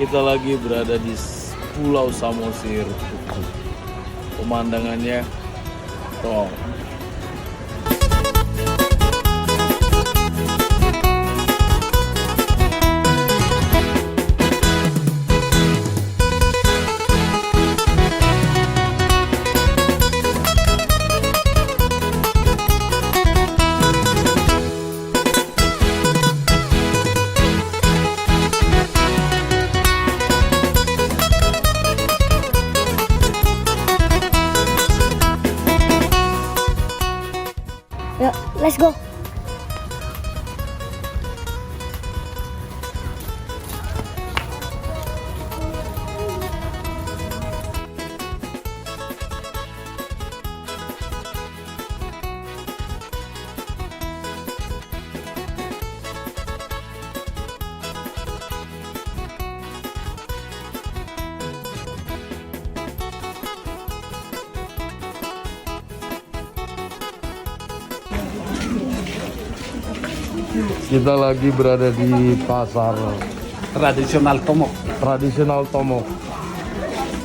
Kita lagi berada di Pulau Samosir. Pemandangannya toh. Yuk, let's go. Kita lagi berada di pasar tradisional Tomok. tradisional Tomok,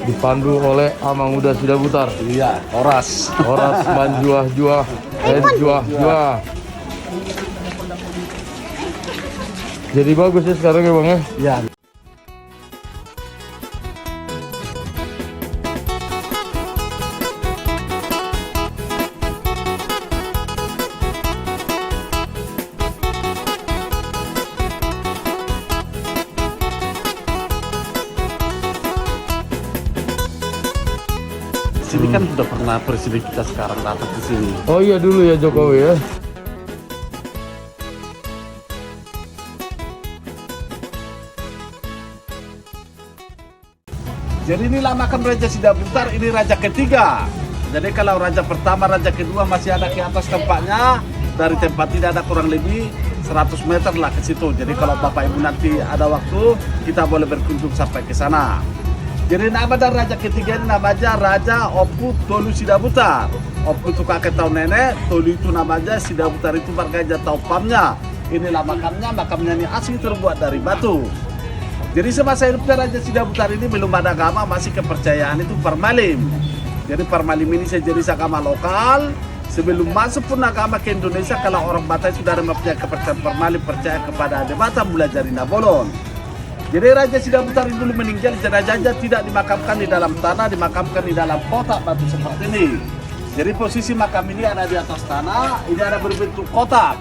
dipandu oleh Amang Uda Sidabutar. Iya, Horas. Horas Manjuah-juah, juah-juah. Jadi bagus ya sekarang ya Bang ya? Iya. Sini kan sudah pernah presiden kita sekarang datang ke sini. Oh iya dulu ya Jokowi ya. Jadi inilah makam Raja Sidabutar, ini raja ketiga. Jadi kalau raja pertama, raja kedua masih ada ke atas tempatnya. Dari tempat ini ada kurang lebih 100 meter lah ke situ. Jadi kalau Bapak Ibu nanti ada waktu, kita boleh berkunjung sampai ke sana. Jadi nama dari raja ketiga ini namanya Raja Opu Tolu Sidabutar. Opu itu kakek tahun nenek, Tolu itu namanya, Sidabutar itu marga tahu pamnya. Inilah makamnya ini asli terbuat dari batu. Jadi semasa hidupnya Raja Sidabutar ini belum ada agama, masih kepercayaan itu Parmalim. Jadi Parmalim ini sejenis agama lokal. Sebelum masuk pun agama ke Indonesia, kalau orang Batak sudah mempunyai kepercayaan Parmalim, percaya kepada Adebata mulai dari Nabolon. Jadi Raja Sidabutar dulu meninggal, jenazahnya tidak dimakamkan di dalam tanah, dimakamkan di dalam kotak batu seperti ini. Jadi posisi makam ini ada di atas tanah, ini ada berbentuk kotak.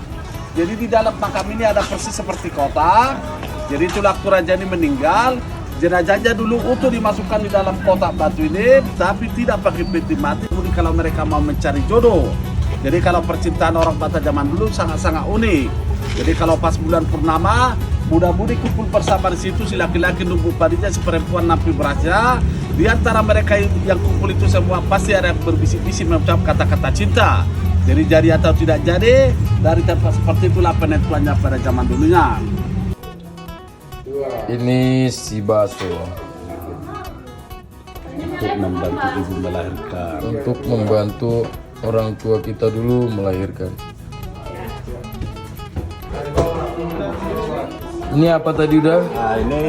Jadi di dalam makam ini ada persis seperti kotak. Jadi itulah waktu raja ini meninggal, jenazahnya dulu utuh dimasukkan di dalam kotak batu ini, tapi tidak pakai peti mati. Jadi kalau mereka mau mencari jodoh, jadi kalau percintaan orang Batak zaman dulu sangat-sangat unik. Jadi kalau pas bulan purnama, muda-mudi kumpul bersama di situ, si laki-laki numpuk padinya, si perempuan nampi berasnya. Di antara mereka yang kumpul itu semua pasti ada yang berbisik-bisik mengucap kata-kata cinta. Jadi atau tidak jadi, dari tempat seperti itulah penentuannya pada zaman dulunya. Ini si Baso Untuk membantu ibu melahirkan. untuk membantu orang tua kita dulu melahirkan. Ini apa tadi udah? Nah ini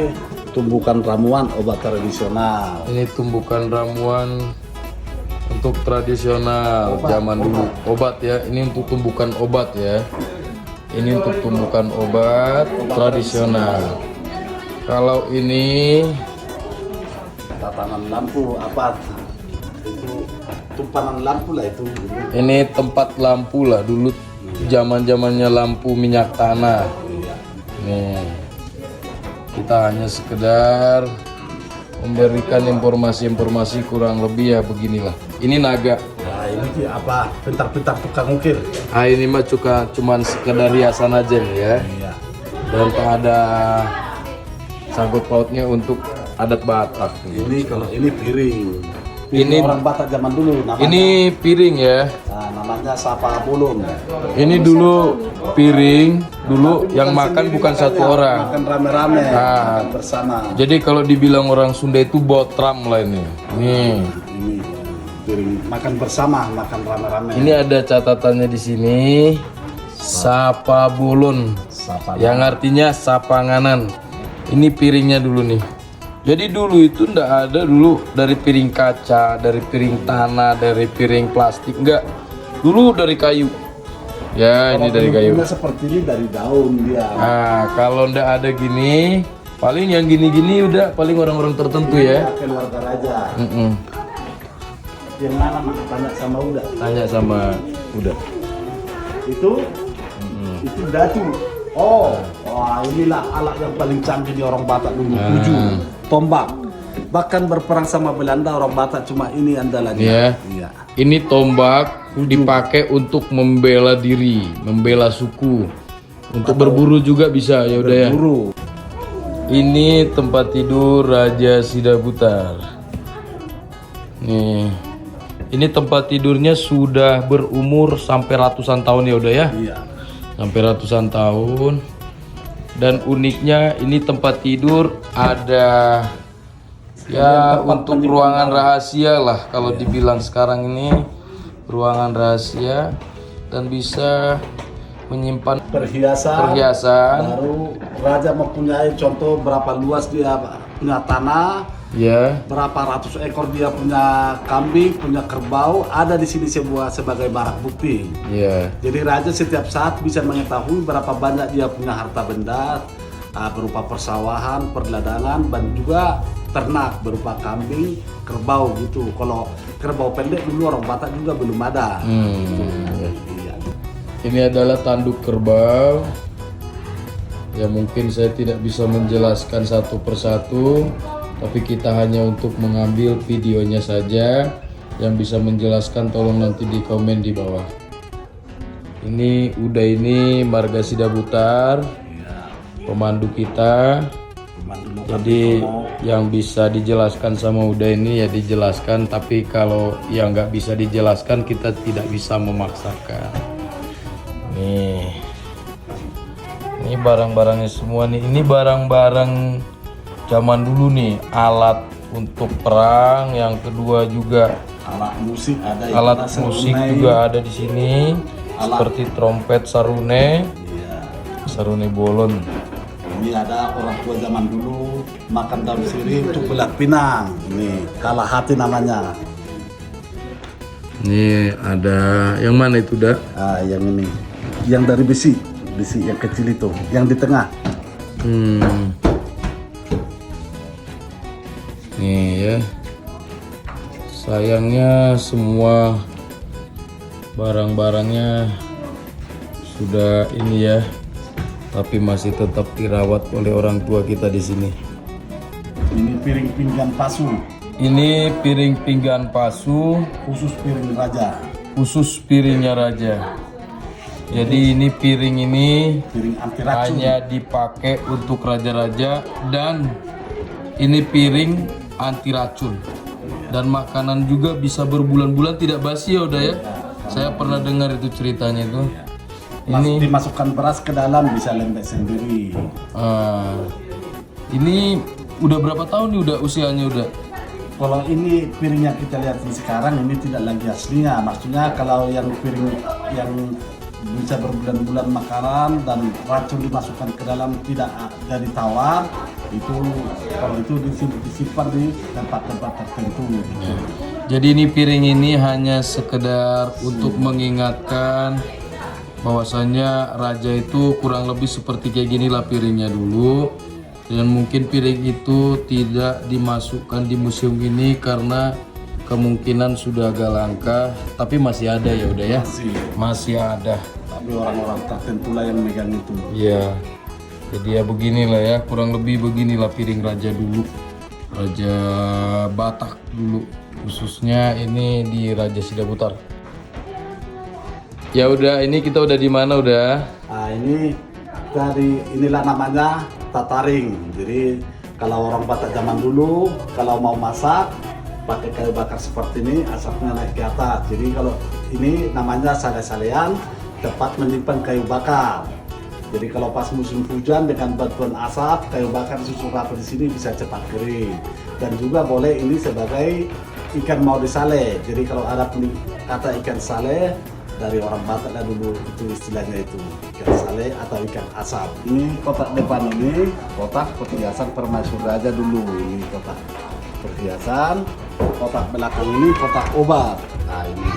tumbukan ramuan obat tradisional. Ini tumbukan ramuan untuk tradisional zaman dulu. Obat ya, ini untuk tumbukan obat ya. Ini untuk tumbukan obat tradisional. Kalau ini Tatanan lampu apa? Itu tumpanan lampu lah itu. ini tempat lampu lah dulu, zaman-zamannya lampu minyak tanah. Nih, kita hanya sekedar memberikan informasi-informasi kurang lebih ya beginilah. Ini naga. Nah ini apa? Pintar-pintar tukang ukir. Ah ini mah cuman sekedar hiasan aja nih ya. Iya. Dan tak ada sangkut pautnya untuk adat Batak. Ini kalau ini piring. Ini orang Batak zaman dulu namanya. ini piring ya. Nah, namanya Sapa Bulun. Ini dulu piring dulu yang makan bukan satu orang. Makan rame-rame, Nah, makan bersama. jadi kalau dibilang orang Sunda itu botram lah ini. Nih, Ini piring makan bersama, makan rame-rame. ini ada catatannya di sini. Sapa bulun, Sapa. yang artinya sapanganan. Ini piringnya dulu nih. Jadi dulu itu ndak ada dulu dari piring kaca, dari piring tanah, dari piring plastik, enggak. Dulu dari kayu. Ya, ini dari kayu. Seperti ini dari daun dia. Nah, kalau ndak ada gini, paling yang gini-gini udah paling orang-orang tertentu ya. Keluarga raja. Mm-mm. Yang mana mah tanya sama udah. Tanya sama udah. Itu datu. Oh, wah inilah alat yang paling canggih di orang Batak dulu. Tujuh, tombak. Bahkan berperang sama Belanda orang Batak cuma ini andalannya. Ya. Iya. Ini tombak dipakai untuk membela diri, membela suku. Untuk berburu juga bisa ya udah ya. Berburu. Ini tempat tidur Raja Sidabutar. Nih. Ini tempat tidurnya sudah berumur sampai ratusan tahun ya udah ya. Iya. Sampai ratusan tahun. Dan uniknya ini tempat tidur ada ya untuk ruangan rahasia lah kalau dibilang sekarang ini ruangan rahasia dan bisa menyimpan Perhiasan. Baru raja mempunyai contoh berapa luas dia punya tanah, ya. berapa ratus ekor dia punya kambing, punya kerbau, ada di sini sebagai barang bukti. Ya. Jadi raja setiap saat bisa mengetahui berapa banyak dia punya harta benda berupa persawahan, perladangan, dan juga ternak berupa kambing, kerbau gitu. Kalau kerbau pendek dulu orang Batak juga belum ada. Iya. Ini adalah tanduk kerbau. Ya mungkin saya tidak bisa menjelaskan satu persatu, tapi kita hanya untuk mengambil videonya saja. Yang bisa menjelaskan tolong nanti di komen di bawah. Ini udah ini Marga Sidabutar, pemandu kita. Jadi yang bisa dijelaskan sama udah ini ya dijelaskan, tapi kalau yang nggak bisa dijelaskan kita tidak bisa memaksakan. Ini barang-barangnya semua nih. Ini barang-barang zaman dulu nih, alat untuk perang. Yang kedua juga Alat musik ada. alat musik juga ada di sini, seperti trompet sarune, sarune bolon. Ini ada orang tua zaman dulu makan daun sirih untuk belah pinang. Ini kalah hati namanya. Ini ada yang mana itu dah? Yang ini, yang dari besi yang kecil itu, yang di tengah. Nih ya. Sayangnya semua barang-barangnya sudah ini ya, tapi masih tetap dirawat oleh orang tua kita di sini. Ini piring pinggan pasu, Ini piring pinggan pasu, khusus piring raja. khusus piringnya raja. Jadi ini piring ini Piring anti racun. hanya dipakai untuk raja-raja, dan ini piring anti racun. Dan makanan juga bisa berbulan-bulan tidak basi ya udah ya. Saya pernah dengar itu ceritanya itu. Ini Dimasukkan beras ke dalam bisa lembek sendiri. Ini udah berapa tahun nih udah usianya udah? Kalau ini piring yang kita lihat sekarang ini tidak lagi aslinya. Maksudnya kalau yang piring yang bisa berbulan-bulan makanan dan racun dimasukkan ke dalam tidak jadi tawar, itu kalau itu disimpan di tempat-tempat tertentu. Jadi ini piring ini hanya sekedar untuk mengingatkan bahwasanya raja itu kurang lebih seperti kayak gini lah piringnya dulu. Dan mungkin piring itu tidak dimasukkan di museum ini karena kemungkinan sudah agak langka, tapi masih ada ya udah ya. Masih ada. Tapi orang-orang tertentu lah yang megang itu. Iya. Jadi ya beginilah ya, kurang lebih beginilah piring raja dulu. Raja Batak dulu, khususnya ini di Raja Sidabutar. Ya udah, ini kita udah di mana udah? Ini inilah namanya tataring. Jadi kalau orang Batak zaman dulu kalau mau masak pakai kayu bakar seperti ini, asapnya naik ke atas. Jadi kalau ini namanya sale-salean, tempat menyimpan kayu bakar. Jadi kalau pas musim hujan dengan bantuan asap, kayu bakar disusun rapat di sini bisa cepat kering. Dan juga boleh ini sebagai ikan mau disale. Jadi kalau ada kata ikan sale, dari orang Batak lah dulu itu istilahnya itu ikan sale atau ikan asap. Ini kotak depan ini kotak perhiasan permaisuri raja dulu, ini kotak perhiasan. Kotak belakang ini kotak obat. Nah ini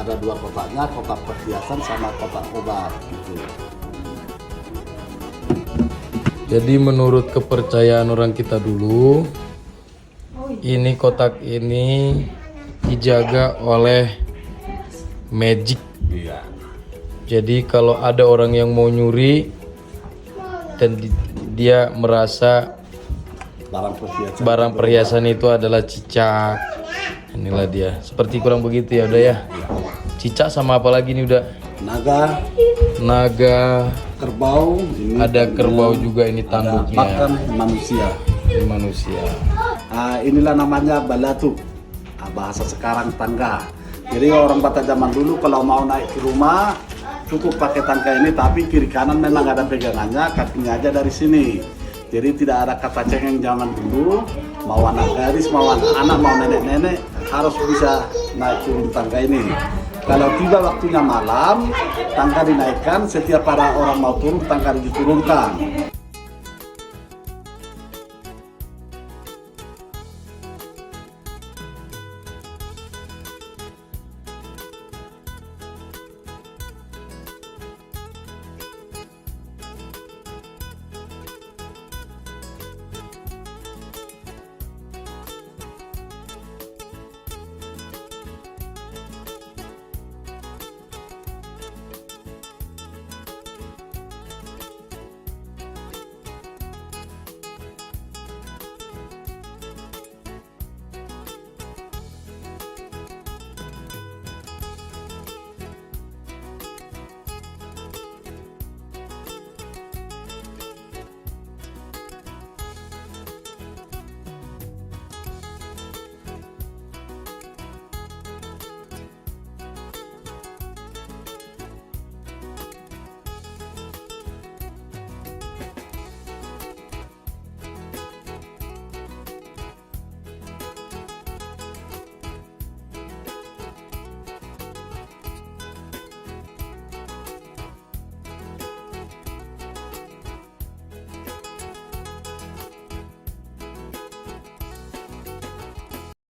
ada dua kotaknya, kotak perhiasan sama kotak obat gitu. Jadi menurut kepercayaan orang kita dulu, ini kotak ini dijaga oleh magic. Iya. Jadi kalau ada orang yang mau nyuri dan dia merasa barang perhiasan itu adalah cicak, inilah dia. Seperti kurang begitu ya udah ya. Cicak sama apa lagi nih udah? Naga, kerbau, ini ada kerbau juga ini tanduknya. Bahkan manusia. Ini manusia. Inilah namanya balatu. Bahasa sekarang tangga. Jadi orang Batak zaman dulu kalau mau naik ke rumah cukup pakai tangga ini, tapi kiri kanan memang ada pegangannya, kakinya aja dari sini. Jadi tidak ada kata cengeng zaman dulu. Mau anak gadis, mau anak, mau nenek-nenek harus bisa naik turun tangga ini. Kalau tiba waktunya malam, tangga dinaikkan, setiap para orang mau turun, tangga diturunkan.